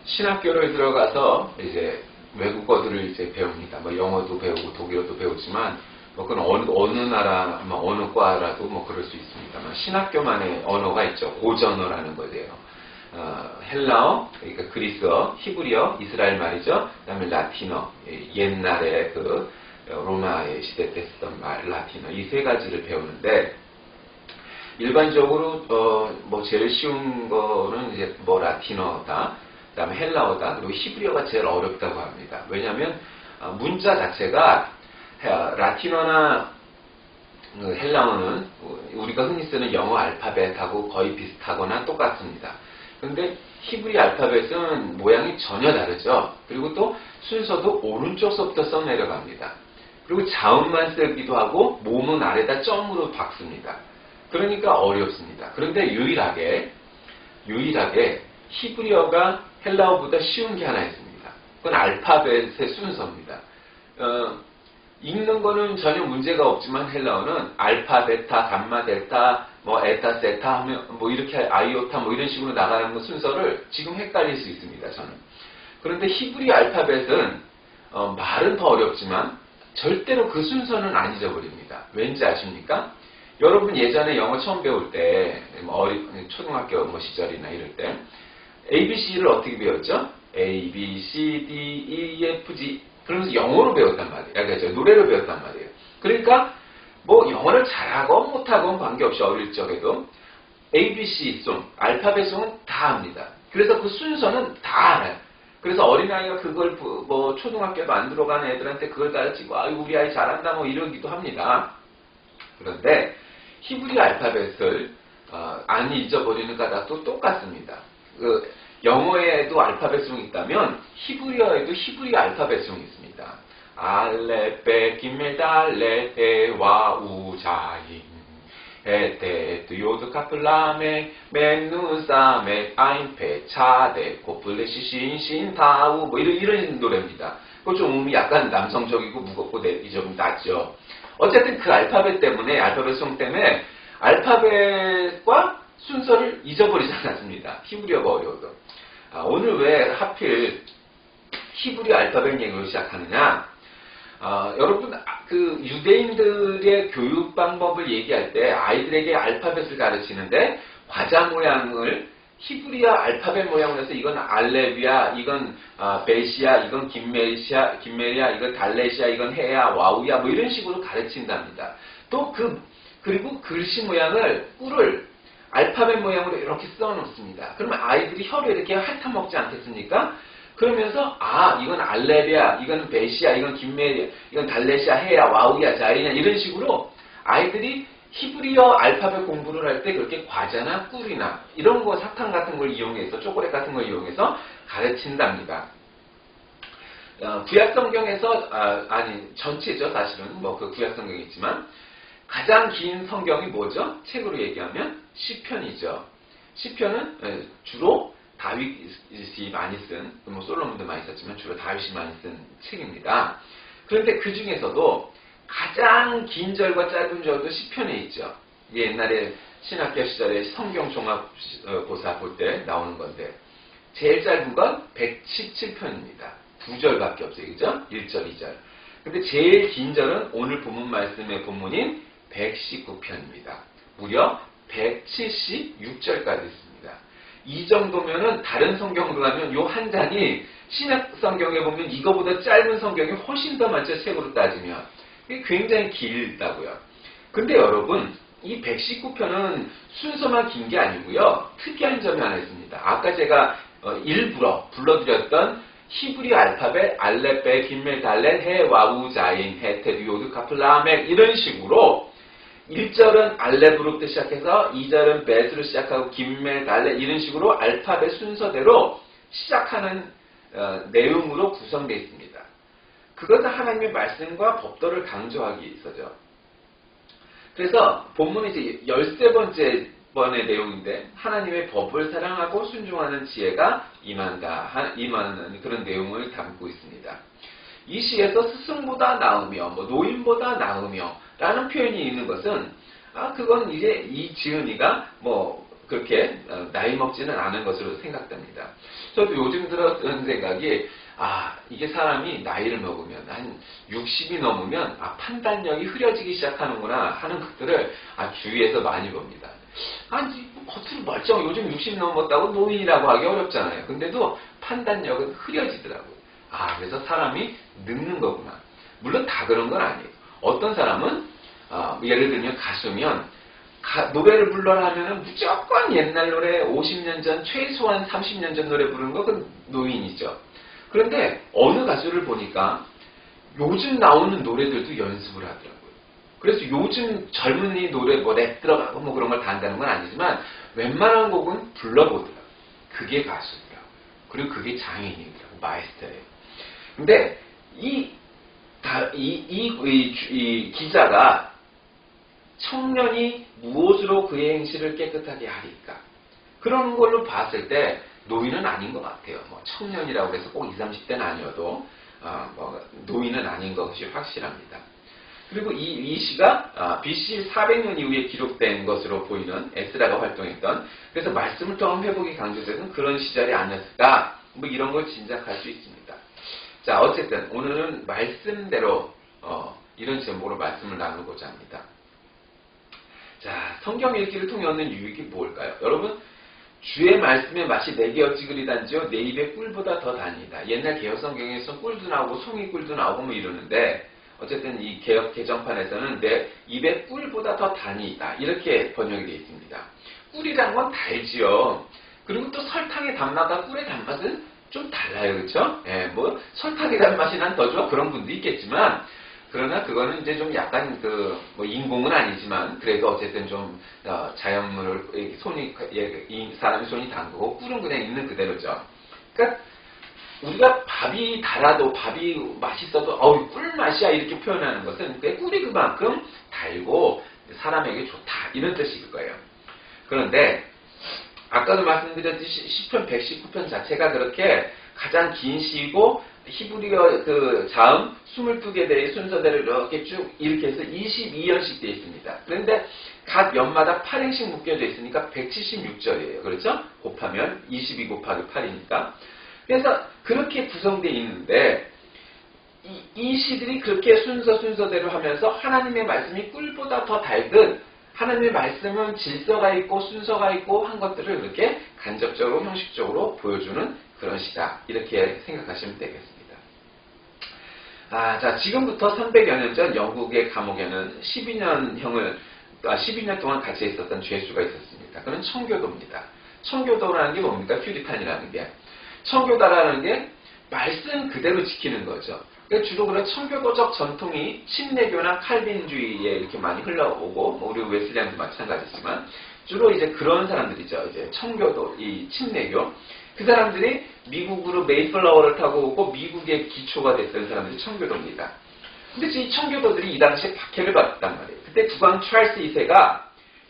신학교를 들어가서 이제 외국어들을 이제 배웁니다. 뭐 영어도 배우고 독일어도 배우지만 뭐 그건 어느 나라, 뭐 어느 과라도 뭐 그럴 수 있습니다만 신학교만의 언어가 있죠. 고전어라는 거예요. 헬라어, 그러니까 그리스어, 히브리어, 이스라엘 말이죠. 그다음에 라틴어, 옛날에 그 로마의 시대 때 쓰던 말, 라틴어 이 세 가지를 배우는데 일반적으로 뭐 제일 쉬운 거는 이제 뭐 라틴어다. 그다음에 헬라어다. 그리고 히브리어가 제일 어렵다고 합니다. 왜냐하면 문자 자체가 라틴어나 헬라어는 우리가 흔히 쓰는 영어 알파벳하고 거의 비슷하거나 똑같습니다. 그런데 히브리 알파벳은 모양이 전혀 다르죠. 그리고 또 순서도 오른쪽서부터 써 내려갑니다. 그리고 자음만 쓰기도 하고 몸은 아래다 점으로 박습니다. 그러니까 어렵습니다. 그런데 유일하게 히브리어가 헬라어보다 쉬운 게 하나 있습니다. 그건 알파벳의 순서입니다. 읽는 거는 전혀 문제가 없지만 헬라어는 알파, 베타, 감마, 델타, 뭐 에타, 세타 하면 뭐 이렇게 아이오타 뭐 이런 식으로 나가는 순서를 지금 헷갈릴 수 있습니다. 저는. 그런데 히브리 알파벳은 말은 더 어렵지만 절대로 그 순서는 안 잊어버립니다. 왠지 아십니까? 여러분 예전에 영어 처음 배울 때 초등학교 뭐 시절이나 이럴 때 ABC를 어떻게 배웠죠? A, B, C, D, E, F, G 그러면서 영어로 배웠단 말이에요. 그러니까 노래로 배웠단 말이에요. 그러니까 뭐 영어를 잘하건 못하건 관계없이 어릴 적에도 ABC 알파벳송은 다 압니다. 그래서 그 순서는 다 알아요. 그래서 어린아이가 그걸 뭐 초등학교도 안 들어간 애들한테 그걸 가르치고 아유 우리 아이 잘한다 뭐 이러기도 합니다. 그런데 히브리 알파벳을 안 잊어버리는 까닭도 똑같습니다. 영어에도 알파벳송이 있다면 히브리어에도 히브리 알파벳송이 있습니다. 알레, 기멜, 달레, 해, 와, 우, 자인, 에테, 요드, 카플라메, 맨누사, 메, 아인, 페, 차데, 고플레시, 신, 다우 뭐 이런 노래입니다. 그거 좀 약간 남성적이고 무겁고 좀 낮죠. 어쨌든 그 알파벳 때문에 알파벳송 때문에 알파벳과 순서를 잊어버리지 않았습니다. 히브리어가 어려워도. 오늘 왜 하필 히브리 알파벳 얘기로 시작하느냐? 여러분 그 유대인들의 교육 방법을 얘기할 때 아이들에게 알파벳을 가르치는데 과자 모양을 히브리어 알파벳 모양으로 해서 이건 알렙이야, 이건 베시야, 이건 김메리야, 이건 달렛이야, 이건 해야, 와우야 뭐 이런 식으로 가르친답니다. 또 그리고 글씨 모양을 꿀을 알파벳 모양으로 이렇게 써놓습니다. 그러면 아이들이 혀를 이렇게 핥아먹지 않겠습니까? 그러면서 이건 알렙이야, 이건 베시야, 이건 김메리야, 이건 달렛이야, 해야, 와우야, 자이냐 이런 식으로 아이들이 히브리어 알파벳 공부를 할 때 그렇게 과자나 꿀이나 이런 거 사탕 같은 걸 이용해서 초콜릿 같은 걸 이용해서 가르친답니다. 구약 성경에서 전체죠 사실은 뭐 그 구약 성경이 있지만 가장 긴 성경이 뭐죠? 책으로 얘기하면 시편이죠. 시편은 주로 다윗이 많이 쓴, 뭐 솔로몬도 많이 썼지만 주로 다윗이 많이 쓴 책입니다. 그런데 그 중에서도 가장 긴 절과 짧은 절도 시편에 있죠. 옛날에 신학교 시절에 성경 종합고사 볼 때 나오는 건데 제일 짧은 건 117편입니다. 2절밖에 없어요. 그죠? 1절, 2절. 근데 제일 긴 절은 오늘 본문 말씀의 본문인 119편입니다. 무려 176절까지 있습니다. 이 정도면은 다른 성경으로 가면 요 한 장이 신약 성경에 보면 이거보다 짧은 성경이 훨씬 더 많죠. 책으로 따지면. 이게 굉장히 길다고요. 근데 여러분 이 119편은 순서만 긴 게 아니고요. 특이한 점이 하나 있습니다. 아까 제가 일부러 불러드렸던 히브리 알파벳 알렙, 김멜, 달렛, 해, 와우, 자인, 헤테, 요드, 카플라메 이런 식으로 1절은 알렙으로부터 시작해서 2절은 bet으로 시작하고 김멜, 달렛 이런 식으로 알파벳 순서대로 시작하는 내용으로 구성되어 있습니다. 그것은 하나님의 말씀과 법도를 강조하기 위해서죠. 그래서 본문이 이제 13번째 번의 내용인데 하나님의 법을 사랑하고 순종하는 지혜가 임하는 그런 내용을 담고 있습니다. 이 시에서 스승보다 나으며 뭐 노인보다 나으며 라는 표현이 있는 것은 그건 이제 이 지은이가 뭐 그렇게 나이 먹지는 않은 것으로 생각됩니다. 저도 요즘 들어 드는 생각이 이게 사람이 나이를 먹으면 한 60이 넘으면 판단력이 흐려지기 시작하는구나 하는 것들을 주위에서 많이 봅니다. 겉으로 멀쩡 요즘 60 넘었다고 노인이라고 하기 어렵잖아요. 근데도 판단력은 흐려지더라고요. 그래서 사람이 늙는 거구나. 물론 다 그런 건 아니에요. 어떤 사람은 예를 들면 가수면 노래를 불러라 하면은 무조건 옛날 노래 50년 전 최소한 30년 전 노래 부르는 거 그건 노인이죠. 그런데 어느 가수를 보니까 요즘 나오는 노래들도 연습을 하더라고요. 그래서 요즘 젊은이 노래 랩 들어가고 그런 걸 다 한다는 건 아니지만 웬만한 곡은 불러보더라고요. 그게 가수더라고요. 그리고 그게 장인이더라고요. 마에스터예요. 근데 이 기자가 청년이 무엇으로 그의 행실을 깨끗하게 하리까? 그런 걸로 봤을 때 노인은 아닌 것 같아요. 청년이라고 해서 꼭 20, 30대는 아니어도 노인은 아닌 것이 확실합니다. 그리고 이 시가 BC 400년 이후에 기록된 것으로 보이는 에스라가 활동했던, 그래서 말씀을 통한 회복이 강조되는 그런 시절이 아니었을까? 이런 걸 짐작할 수 있습니다. 자, 어쨌든 오늘은 말씀대로 이런 제목으로 말씀을 나누고자 합니다. 자, 성경 읽기를 통해 얻는 유익이 뭘까요? 여러분, 주의 말씀의 맛이 내게 어찌 그리 단지요? 내 입에 꿀보다 더 다니다. 옛날 개혁성경에서 꿀도 나오고 송이꿀도 나오고 이러는데, 어쨌든 이 개혁 개정판에서는 내 입에 꿀보다 더 다니다. 이렇게 번역이 되어 있습니다. 꿀이란 건 달지요. 그리고 또 설탕의 단맛과 꿀의 단맛은 좀 달라요. 그렇죠? 설탕의 단맛이 난 더 좋아. 그런 분도 있겠지만, 그러나 그거는 이제 좀 약간 인공은 아니지만 그래도 어쨌든 좀 자연물을 사람의 손이 담그고 꿀은 그냥 있는 그대로죠. 그러니까 우리가 밥이 달아도 밥이 맛있어도 꿀 맛이야 이렇게 표현하는 것은 꿀이 그만큼 달고 사람에게 좋다 이런 뜻일 거예요. 그런데 아까도 말씀드렸듯이 시편 119편 자체가 그렇게 가장 긴 시이고 히브리어 자음 22개 대의 순서대로 이렇게 해서 22연씩 되어 있습니다. 그런데 각 연마다 8행씩 묶여져 있으니까 176절이에요. 그렇죠? 곱하면 22 곱하기 8이니까. 그래서 그렇게 구성되어 있는데 이 시들이 그렇게 순서대로 하면서 하나님의 말씀이 꿀보다 더 달듯 하나님의 말씀은 질서가 있고 순서가 있고 한 것들을 그렇게 간접적으로 형식적으로 보여주는 그런 시다. 이렇게 생각하시면 되겠습니다. 자, 지금부터 300여 년 전 영국의 감옥에는 12년 동안 갇혀 있었던 죄수가 있었습니다. 그는 청교도입니다. 청교도라는 게 뭡니까? 퓨리탄이라는 게. 청교도라는 게 말씀 그대로 지키는 거죠. 주로 그런 청교도적 전통이 침례교나 칼빈주의에 이렇게 많이 흘러오고, 우리 웨슬리안도 마찬가지지만, 주로 이제 그런 사람들이죠. 이제 청교도, 이 침례교. 그 사람들이 미국으로 메이플라워를 타고 오고 미국의 기초가 됐던 사람들이 청교도입니다. 근데 이 청교도들이 이 당시에 박해를 받았단 말이에요. 그때 국왕 찰스 2세가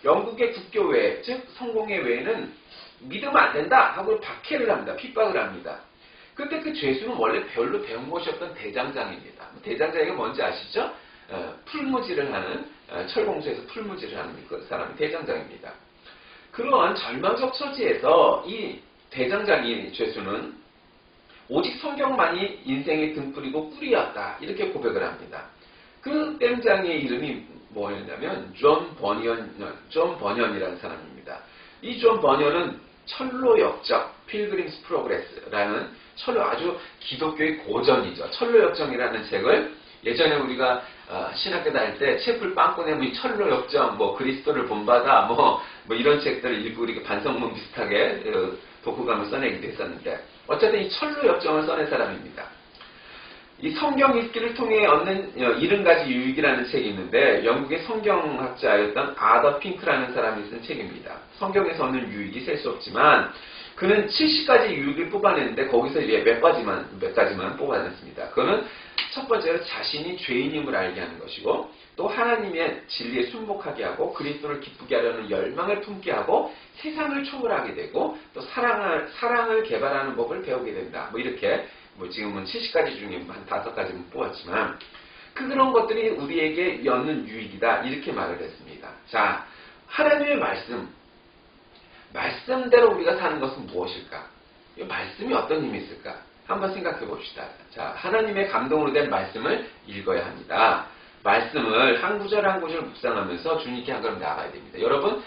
영국의 국교회, 즉 성공회회에는 믿으면 안 된다 하고 박해를 합니다. 핍박을 합니다. 그때 그 죄수는 원래 별로 배운 것이 없던 대장장입니다. 대장장이 뭔지 아시죠? 풀무질을 하는, 철공소에서 풀무질을 하는 그 사람이 대장장입니다. 그러한 절망적 처지에서 이 대장장이 죄수는 오직 성경만이 인생의 등불이고 꿀이었다. 이렇게 고백을 합니다. 그 땜장의 이름이 뭐였냐면 존 버년이라는 사람입니다. 이 존 버년은 철로 역적, 필그림스 프로그레스라는 아주 기독교의 고전이죠. 철로 역정이라는 책을 예전에 우리가 신학교 다닐 때 채플 빵꾸내 철로 역정, 그리스도를 본받아, 이런 책들을 읽고 우리가 반성문 비슷하게 독후감을 써내기도 했었는데, 어쨌든 이 철로 역정을 써낸 사람입니다. 이 성경 읽기를 통해 얻는 70가지 유익이라는 책이 있는데, 영국의 성경학자였던 아더 핑크라는 사람이 쓴 책입니다. 성경에서 얻는 유익이 셀 수 없지만, 그는 70가지 유익을 뽑아냈는데, 거기서 이제 몇 가지만 뽑아냈습니다. 그거는 첫 번째로 자신이 죄인임을 알게 하는 것이고, 또 하나님의 진리에 순복하게 하고, 그리스도를 기쁘게 하려는 열망을 품게 하고, 세상을 초월하게 되고, 또 사랑을 개발하는 법을 배우게 된다. 이렇게, 지금은 70가지 중에 한 5가지만 뽑았지만, 그런 것들이 우리에게 얻는 유익이다. 이렇게 말을 했습니다. 자, 하나님의 말씀. 말씀대로 우리가 사는 것은 무엇일까? 이 말씀이 어떤 힘이 있을까? 한번 생각해 봅시다. 자, 하나님의 감동으로 된 말씀을 읽어야 합니다. 말씀을 한 구절 한 구절 묵상하면서 주님께 한 걸음 나아가야 됩니다. 여러분,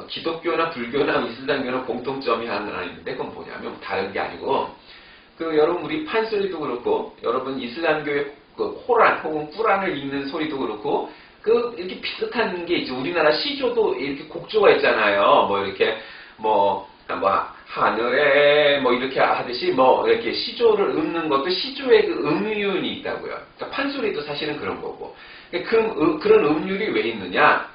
기독교나 불교나 이슬람교나 공통점이 하나 있는데 그건 뭐냐면 다른 게 아니고 여러분 우리 판소리도 그렇고 여러분 이슬람교의 코란 혹은 꾸란을 읽는 소리도 그렇고 이렇게 비슷한 게 있죠. 우리나라 시조도 이렇게 곡조가 있잖아요. 하늘에 이렇게 하듯이 이렇게 시조를 읊는 것도 시조의 음율이 있다고요. 그러니까 판소리도 사실은 그런 거고. 그런 음율이 왜 있느냐?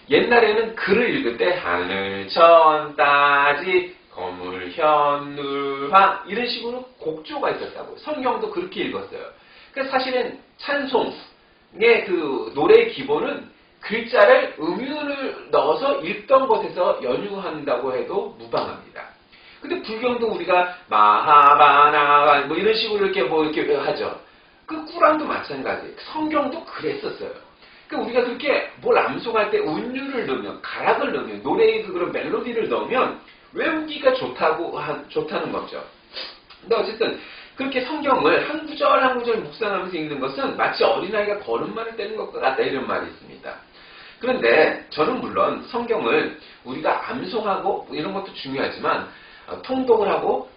옛날에는 글을 읽을 때 하늘 천 따지 거물 현눌화 이런 식으로 곡조가 있었다고. 성경도 그렇게 읽었어요. 그러니까 사실은 찬송의 노래의 기본은 글자를 음율을 넣어서 읽던 것에서 연유한다고 해도 무방합니다. 근데 불경도 우리가 마하바나 이런 식으로 이렇게 하죠. 꾸란도 마찬가지. 성경도 그랬었어요. 그러니까 우리가 그렇게 뭘 암송할 때 운율을 넣으면, 가락을 넣으면, 노래의 그런 멜로디를 넣으면 외우기가 좋다는 거죠. 근데 어쨌든 그렇게 성경을 한 구절 한 구절 묵상하면서 읽는 것은 마치 어린아이가 걸음마를 떼는 것과 같다 이런 말이 있습니다. 그런데 저는 물론 성경을 우리가 암송하고 이런 것도 중요하지만 통독을 하고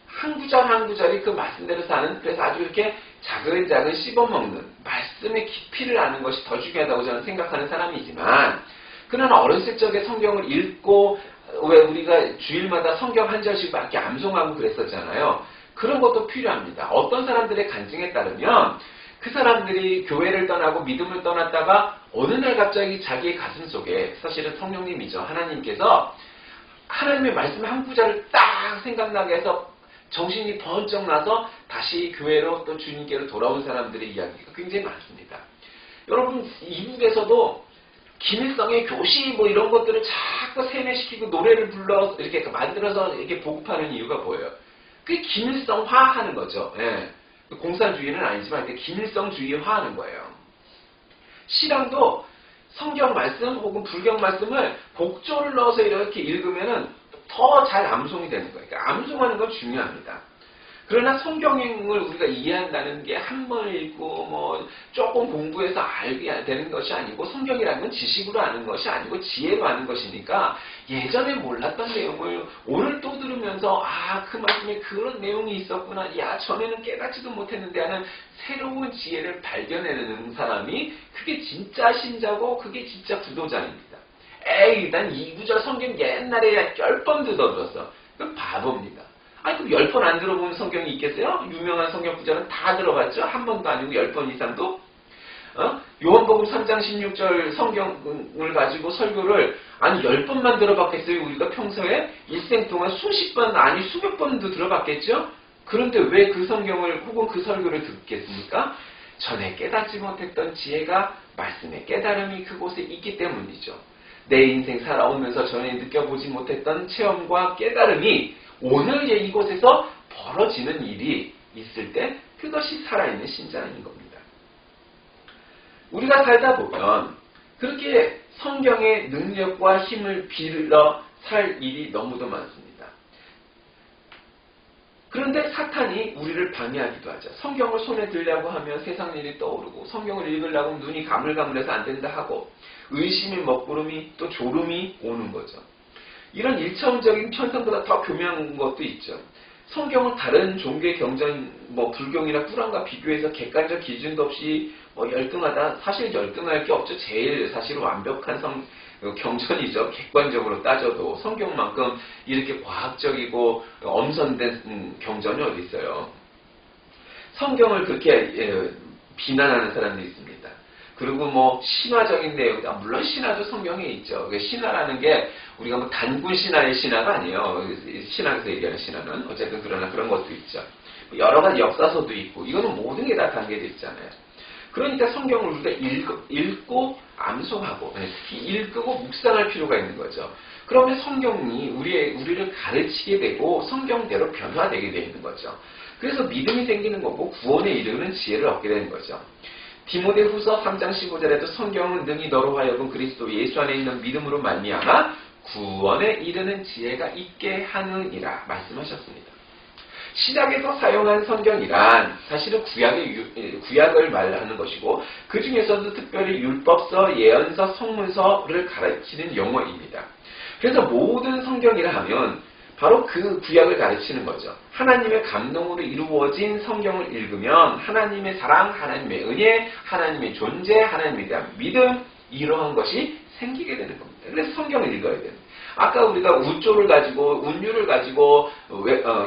한 구절 한 구절이 그 말씀대로 사는, 그래서 아주 이렇게 자근자근 씹어먹는 말씀의 깊이를 아는 것이 더 중요하다고 저는 생각하는 사람이지만, 그러나 어렸을 적에 성경을 읽고 왜 우리가 주일마다 성경 한 절씩밖에 암송하고 그랬었잖아요. 그런 것도 필요합니다. 어떤 사람들의 간증에 따르면 그 사람들이 교회를 떠나고 믿음을 떠났다가 어느 날 갑자기 자기의 가슴 속에, 사실은 성령님이죠, 하나님께서 하나님의 말씀 한 구절을 딱 생각나게 해서 정신이 번쩍 나서 다시 교회로 또 주님께로 돌아온 사람들의 이야기가 굉장히 많습니다. 여러분, 이북에서도 김일성의 교시 이런 것들을 자꾸 세뇌시키고 노래를 불러 이렇게 만들어서 이렇게 보급하는 이유가 뭐예요? 그게 김일성화 하는 거죠. 예. 공산주의는 아니지만 김일성주의화 하는 거예요. 신앙도 성경 말씀 혹은 불경 말씀을 곡조를 넣어서 이렇게 읽으면은 더 잘 암송이 되는 거예요. 그러니까 암송하는 건 중요합니다. 그러나 성경을 우리가 이해한다는 게 한 번 읽고 조금 공부해서 알게 되는 것이 아니고, 성경이라는 건 지식으로 아는 것이 아니고 지혜로 아는 것이니까 예전에 몰랐던 내용을 오늘 또 들으면서 그 말씀에 그런 내용이 있었구나, 전에는 깨닫지도 못했는데 하는 새로운 지혜를 발견해내는 사람이 그게 진짜 신자고 그게 진짜 구도자입니다. 난 이 구절 성경 옛날에 10번 들었어. 그건 바보입니다. 그럼 10번 안 들어본 성경이 있겠어요? 유명한 성경 구절은 다 들어봤죠? 한 번도 아니고 10번 이상도? 요한복음 3장 16절 성경을 가지고 설교를 10번만 들어봤겠어요? 우리가 평소에 일생 동안 수십 번, 수백 번도 들어봤겠죠? 그런데 왜 그 성경을 혹은 그 설교를 듣겠습니까? 전에 깨닫지 못했던 지혜가, 말씀의 깨달음이 그곳에 있기 때문이죠. 내 인생 살아오면서 전에 느껴보지 못했던 체험과 깨달음이 오늘 이곳에서 벌어지는 일이 있을 때 그것이 살아있는 신자인 겁니다. 우리가 살다 보면 그렇게 성경의 능력과 힘을 빌어 살 일이 너무도 많습니다. 그런데 사탄이 우리를 방해하기도 하죠. 성경을 손에 들려고 하면 세상 일이 떠오르고, 성경을 읽으려고 하면 눈이 가물가물해서 안 된다 하고, 의심의 먹구름이 또 졸음이 오는 거죠. 이런 일차원적인 현상보다 더 교묘한 것도 있죠. 성경은 다른 종교의 경전, 불경이나 꾸란과 비교해서 객관적 기준도 없이 열등하다. 사실 열등할 게 없죠. 제일 사실 완벽한 경전이죠. 객관적으로 따져도 성경만큼 이렇게 과학적이고 엄선된 경전이 어디 있어요. 성경을 그렇게 비난하는 사람들이 있습니다. 그리고 신화적인 내용, 물론 신화도 성경에 있죠. 신화라는 게 우리가 단군 신화의 신화가 아니에요. 신학에서 얘기하는 신화는. 어쨌든 그러나 그런 것도 있죠. 여러 가지 역사서도 있고, 이거는 모든 게 다 단계되어 있잖아요. 그러니까 성경을 우리가 읽고 암송하고, 읽고 묵상할 필요가 있는 거죠. 그러면 성경이 우리를 가르치게 되고 성경대로 변화되게 되어 있는 거죠. 그래서 믿음이 생기는 거고 구원에 이르는 지혜를 얻게 되는 거죠. 디모데후서 3장 15절에도 성경은 능히 너로 하여금 그리스도 예수 안에 있는 믿음으로 말미암아 구원에 이르는 지혜가 있게 하느니라 말씀하셨습니다. 신약에서 사용한 성경이란 사실은 구약을 말하는 것이고 그 중에서도 특별히 율법서, 예언서, 성문서를 가르치는 용어입니다. 그래서 모든 성경이라 하면 바로 그 구약을 가르치는 거죠. 하나님의 감동으로 이루어진 성경을 읽으면 하나님의 사랑, 하나님의 은혜, 하나님의 존재, 하나님에 대한 믿음 이러한 것이 생기게 되는 겁니다. 그래서 성경을 읽어야 됩니다. 아까 우리가 우조를 가지고 운율을 가지고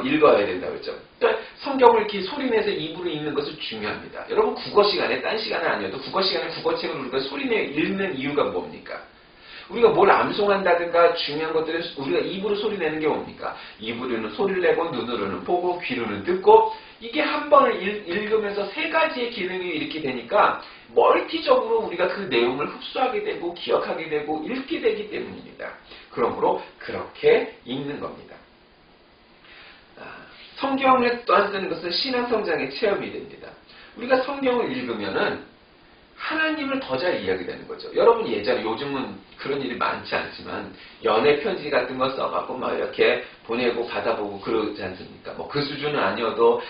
읽어야 된다고 했죠. 그러니까 성경을 이렇게 소리내서 입으로 읽는 것은 중요합니다. 여러분 국어 시간에 딴 시간은 아니어도 국어 시간에 국어책을 우리가 소리내 읽는 이유가 뭡니까? 우리가 뭘 암송한다든가 중요한 것들을 우리가 입으로 소리내는 게 뭡니까? 입으로는 소리를 내고 눈으로는 보고 귀로는 듣고 이게 한 번을 읽으면서 세 가지의 기능이 이렇게 되니까 멀티적으로 우리가 그 내용을 흡수하게 되고 기억하게 되고 읽게 되기 때문입니다. 그러므로 그렇게 읽는 겁니다. 성경을 또한 쓰는 것은 신앙 성장의 체험이 됩니다. 우리가 성경을 읽으면은 하나님을 더 잘 이해하게 되는 거죠. 여러분 예전에 요즘은 그런 일이 많지 않지만 연애 편지 같은 거 써갖고 막 이렇게 보내고 받아보고 그러지 않습니까? 뭐 그 수준은 아니어도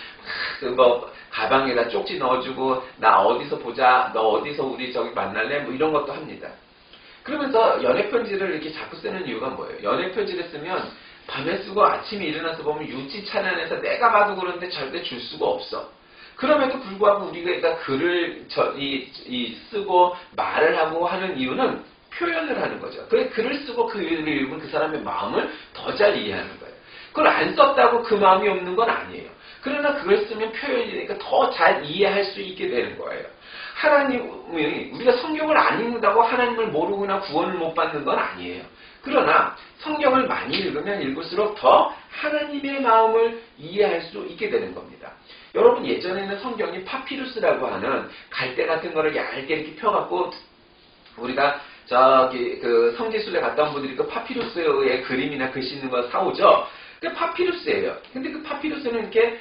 뭐 가방에다 쪽지 넣어주고 나 어디서 보자, 너 어디서 우리 저기 만날래? 뭐 이런 것도 합니다. 그러면서 연애 편지를 이렇게 자꾸 쓰는 이유가 뭐예요? 연애 편지를 쓰면 밤에 쓰고 아침에 일어나서 보면 유치 찬란해서 내가 봐도 그런데 절대 줄 수가 없어. 그럼에도 불구하고 우리가 글을 쓰고 말을 하고 하는 이유는 표현을 하는 거죠. 그래 글을 쓰고 그 글을 읽으면 그 사람의 마음을 더 잘 이해하는 거예요. 그걸 안 썼다고 그 마음이 없는 건 아니에요. 그러나 그걸 쓰면 표현이 되니까 더 잘 이해할 수 있게 되는 거예요. 하나님이 우리가 성경을 안 읽는다고 하나님을 모르거나 구원을 못 받는 건 아니에요. 그러나 성경을 많이 읽으면 읽을수록 더 하나님의 마음을 이해할 수 있게 되는 겁니다. 여러분 예전에는 성경이 파피루스라고 하는 갈대 같은 거를 얇게 이렇게 펴갖고 우리가 저기 그 성지순례 갔다 온 분들이 그 파피루스의 그림이나 글씨 있는 거 사오죠. 그 파피루스예요. 근데 그 파피루스는 이렇게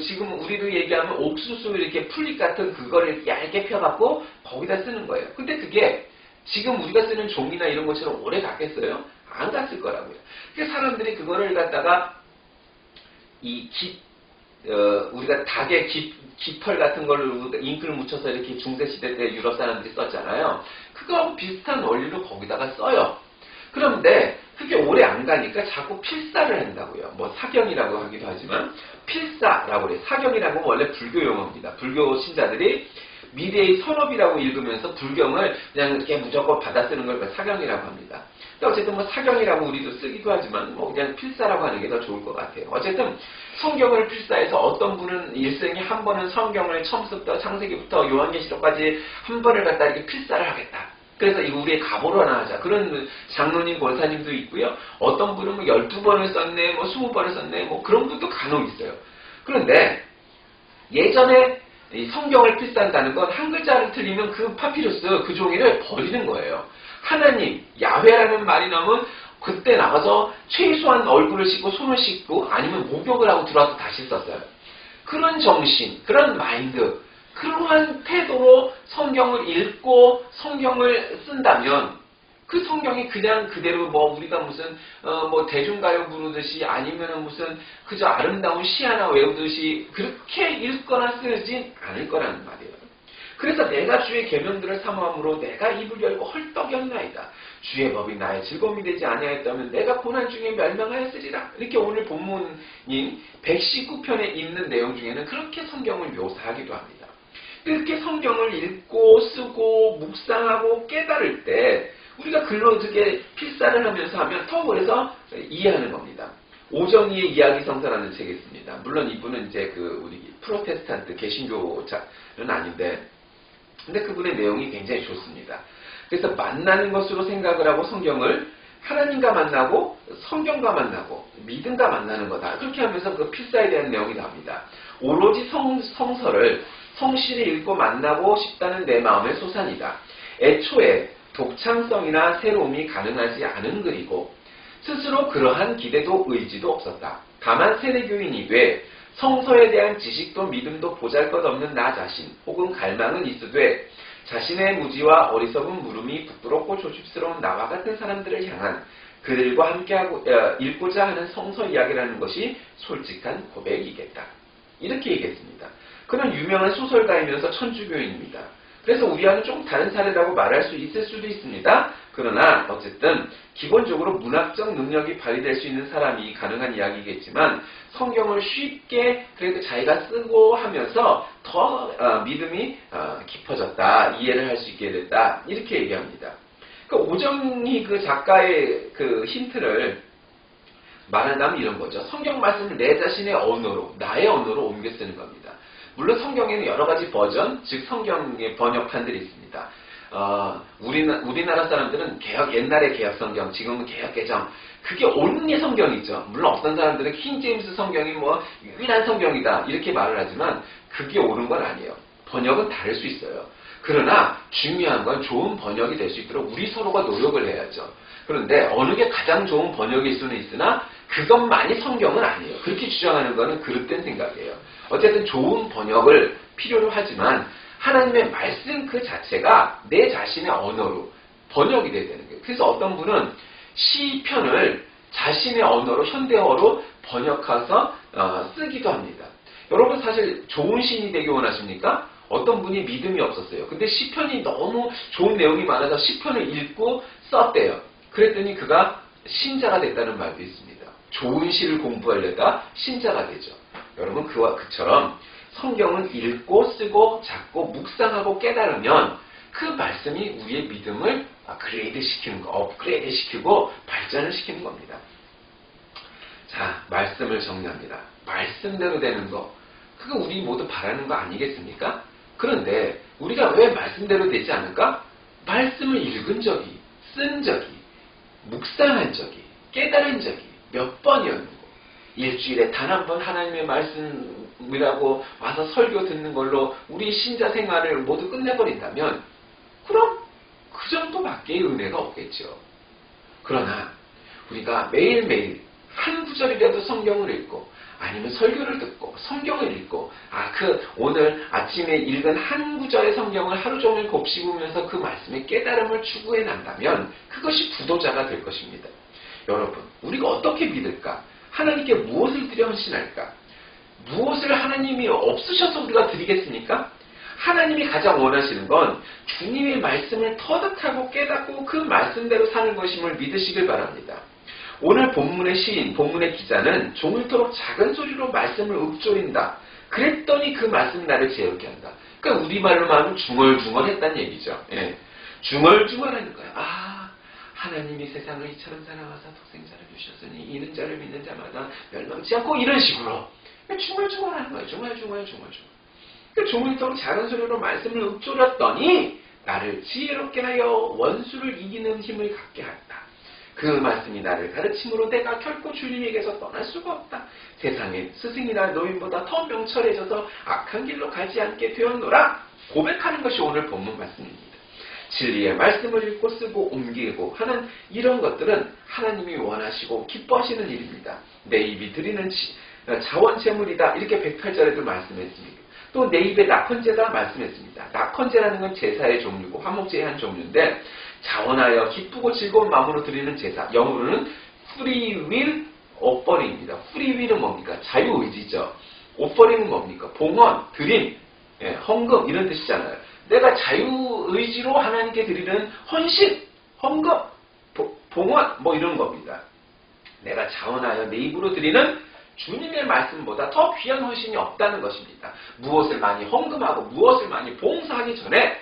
지금 우리로 얘기하면 옥수수 이렇게 풀잎 같은 그거를 얇게 펴갖고 거기다 쓰는 거예요. 근데 그게 지금 우리가 쓰는 종이나 이런 것처럼 오래 갔겠어요? 안 갔을 거라고요. 그래서 사람들이 그거를 갖다가 우리가 닭의 깃털 같은 걸로 잉크를 묻혀서 이렇게 중세시대 때 유럽 사람들이 썼잖아요. 그거하고 비슷한 원리로 거기다가 써요. 그런데 그게 오래 안 가니까 자꾸 필사를 한다고요. 뭐 사경이라고 하기도 하지만 필사라고 그래요. 사경이라고 원래 불교 용어입니다. 불교 신자들이 미래의 선업이라고 읽으면서 불경을 그냥 이렇게 무조건 받아 쓰는 걸 사경이라고 합니다. 어쨌든 뭐 사경이라고 우리도 쓰기도 하지만 뭐 그냥 필사라고 하는 게 더 좋을 것 같아요. 어쨌든 성경을 필사해서 어떤 분은 일생에 한 번은 성경을 처음부터 창세기부터 요한계시록까지 한 번을 갖다 이렇게 필사를 하겠다. 그래서 이거 우리의 가보로 하나 하자. 그런 장로님, 권사님도 있고요. 어떤 분은 뭐 12번을 썼네, 뭐 20번을 썼네, 뭐 그런 분도 간혹 있어요. 그런데 예전에 이 성경을 필사한다는 건 한 글자를 틀리면 그 파피루스, 그 종이를 버리는 거예요. 하나님, 야훼라는 말이 나오면 그때 나가서 최소한 얼굴을 씻고 손을 씻고 아니면 목욕을 하고 들어와서 다시 썼어요. 그런 정신, 그런 마인드, 그러한 태도로 성경을 읽고 성경을 쓴다면 그 성경이 그냥 그대로 뭐 우리가 무슨 뭐 대중가요 부르듯이 아니면은 무슨 그저 아름다운 시 하나 외우듯이 그렇게 읽거나 쓰진 않을 거라는 말이에요. 그래서 내가 주의 계명들을 사모함으로 내가 입을 열고 헐떡였나이다. 주의 법이 나의 즐거움이 되지 아니하였다면 내가 고난 중에 멸망하였으리라. 이렇게 오늘 본문인 119편에 있는 내용 중에는 그렇게 성경을 묘사하기도 합니다. 이렇게 성경을 읽고 쓰고 묵상하고 깨달을 때 우리가 글로 어떻게 필사를 하면서 하면 더 그래서 이해하는 겁니다. 오정희의 이야기성서라는 책이 있습니다. 물론 이분은 이제 우리 프로테스탄트 개신교자는 아닌데 근데 그분의 내용이 굉장히 좋습니다. 그래서 만나는 것으로 생각을 하고 성경을 하나님과 만나고 성경과 만나고 믿음과 만나는 거다. 그렇게 하면서 그 필사에 대한 내용이 나옵니다. 오로지 성서를 성실히 읽고 만나고 싶다는 내 마음의 소산이다. 애초에 독창성이나 새로움이 가능하지 않은 글이고 스스로 그러한 기대도 의지도 없었다. 다만 세대교인이 돼 성서에 대한 지식도 믿음도 보잘것없는 나 자신 혹은 갈망은 있으되 자신의 무지와 어리석은 물음이 부끄럽고 조심스러운 나와 같은 사람들을 향한 그들과 함께하고 읽고자 하는 성서 이야기라는 것이 솔직한 고백이겠다. 이렇게 얘기했습니다. 그는 유명한 소설가이면서 천주교인입니다. 그래서 우리와는 좀 다른 사례라고 말할 수 있을 수도 있습니다. 그러나 어쨌든 기본적으로 문학적 능력이 발휘될 수 있는 사람이 가능한 이야기겠지만 성경을 쉽게 그래도 자기가 쓰고 하면서 더 믿음이 깊어졌다. 이해를 할 수 있게 됐다. 이렇게 얘기합니다. 오정희 그 작가의 그 힌트를 말한다면 이런 거죠. 성경 말씀을 내 자신의 언어로, 나의 언어로 옮겨 쓰는 겁니다. 물론 성경에는 여러 가지 버전, 즉 성경의 번역판들이 있습니다. 우리나라 사람들은 옛날의 개혁 성경, 지금은 개혁 개정, 그게 온리 성경이죠. 물론 어떤 사람들은 킹제임스 성경이 뭐 유일한 성경이다 이렇게 말을 하지만 그게 옳은 건 아니에요. 번역은 다를 수 있어요. 그러나 중요한 건 좋은 번역이 될 수 있도록 우리 서로가 노력을 해야죠. 그런데 어느 게 가장 좋은 번역일 수는 있으나 그것만이 성경은 아니에요. 그렇게 주장하는 것은 그릇된 생각이에요. 어쨌든 좋은 번역을 필요로 하지만 하나님의 말씀 그 자체가 내 자신의 언어로 번역이 돼야 되는 거예요. 그래서 어떤 분은 시편을 자신의 언어로 현대어로 번역해서 쓰기도 합니다. 여러분 사실 좋은 시인이 되기 원하십니까? 어떤 분이 믿음이 없었어요. 근데 시편이 너무 좋은 내용이 많아서 시편을 읽고 썼대요. 그랬더니 그가 신자가 됐다는 말도 있습니다. 좋은 시를 공부하려다 신자가 되죠. 여러분 그와 그처럼 성경을 읽고 쓰고 작고 묵상하고 깨달으면 그 말씀이 우리의 믿음을 업그레이드 시키고 발전을 시키는 겁니다. 자, 말씀을 정리합니다. 말씀대로 되는 거, 그거 우리 모두 바라는 거 아니겠습니까? 그런데 우리가 왜 말씀대로 되지 않을까? 말씀을 읽은 적이, 쓴 적이, 묵상한 적이, 깨달은 적이 몇 번이었는고 일주일에 단 한 번 하나님의 말씀이라고 와서 설교 듣는 걸로 우리 신자 생활을 모두 끝내버린다면 그럼 그 정도밖에 은혜가 없겠죠. 그러나 우리가 매일매일 한 구절이라도 성경을 읽고 아니면 설교를 듣고 성경을 읽고 오늘 아침에 읽은 한 구절의 성경을 하루 종일 곱씹으면서 그 말씀의 깨달음을 추구해 난다면 그것이 부도자가 될 것입니다. 여러분, 우리가 어떻게 믿을까? 하나님께 무엇을 드려 헌신할까? 무엇을 하나님이 없으셔서 우리가 드리겠습니까? 하나님이 가장 원하시는 건 주님의 말씀을 터득하고 깨닫고 그 말씀대로 사는 것임을 믿으시길 바랍니다. 오늘 본문의 시인, 본문의 기자는 종일토록 작은 소리로 말씀을 읊조린다. 그랬더니 그 말씀이 나를 재우게 한다. 그러니까 우리말로 말하면 중얼중얼했다는 얘기죠. 예. 중얼중얼하는 거야. 하나님이 세상을 이처럼 사랑하사 독생자를 주셨으니 이는 자를 믿는 자마다 멸망치 않고 이런 식으로 중얼중얼하는 거예요. 중얼중얼. 종일토록 작은 소리로 말씀을 읊조렸더니 나를 지혜롭게 하여 원수를 이기는 힘을 갖게 했다. 그 말씀이 나를 가르침으로 내가 결코 주님에게서 떠날 수가 없다. 세상에 스승이나 노인보다 더 명철해져서 악한 길로 가지 않게 되었노라. 고백하는 것이 오늘 본문 말씀입니다. 진리의 말씀을 읽고 쓰고 옮기고 하는 이런 것들은 하나님이 원하시고 기뻐하시는 일입니다. 내 입이 드리는 자원제물이다. 이렇게 108절에도 말씀했습니다. 또 내 입에 낙헌제다 말씀했습니다. 낙헌제라는 건 제사의 종류고 화목제의 한 종류인데 자원하여 기쁘고 즐거운 마음으로 드리는 제사, 영어로는 프리윌 오퍼링입니다. 프리윌은 뭡니까? 자유의지죠. 오퍼링은 뭡니까? 봉헌, 드림, 헌금 이런 뜻이잖아요. 내가 자유의지로 하나님께 드리는 헌신, 헌금, 봉헌 뭐 이런 겁니다. 내가 자원하여 내 입으로 드리는 주님의 말씀보다 더 귀한 헌신이 없다는 것입니다. 무엇을 많이 헌금하고 무엇을 많이 봉사하기 전에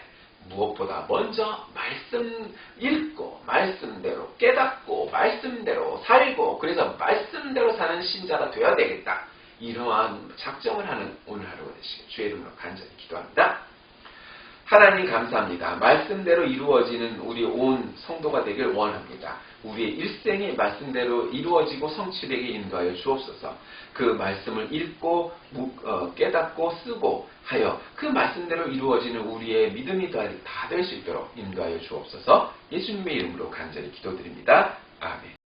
무엇보다 먼저 말씀 읽고 말씀대로 깨닫고 말씀대로 살고 그래서 말씀대로 사는 신자가 되어야 되겠다. 이러한 작정을 하는 오늘 하루가 되시길 주의 이름으로 간절히 기도합니다. 하나님 감사합니다. 말씀대로 이루어지는 우리 온 성도가 되길 원합니다. 우리의 일생이 말씀대로 이루어지고 성취되게 인도하여 주옵소서. 그 말씀을 읽고 깨닫고 쓰고 하여 그 말씀대로 이루어지는 우리의 믿음이 다 될 수 있도록 인도하여 주옵소서. 예수님의 이름으로 간절히 기도드립니다. 아멘.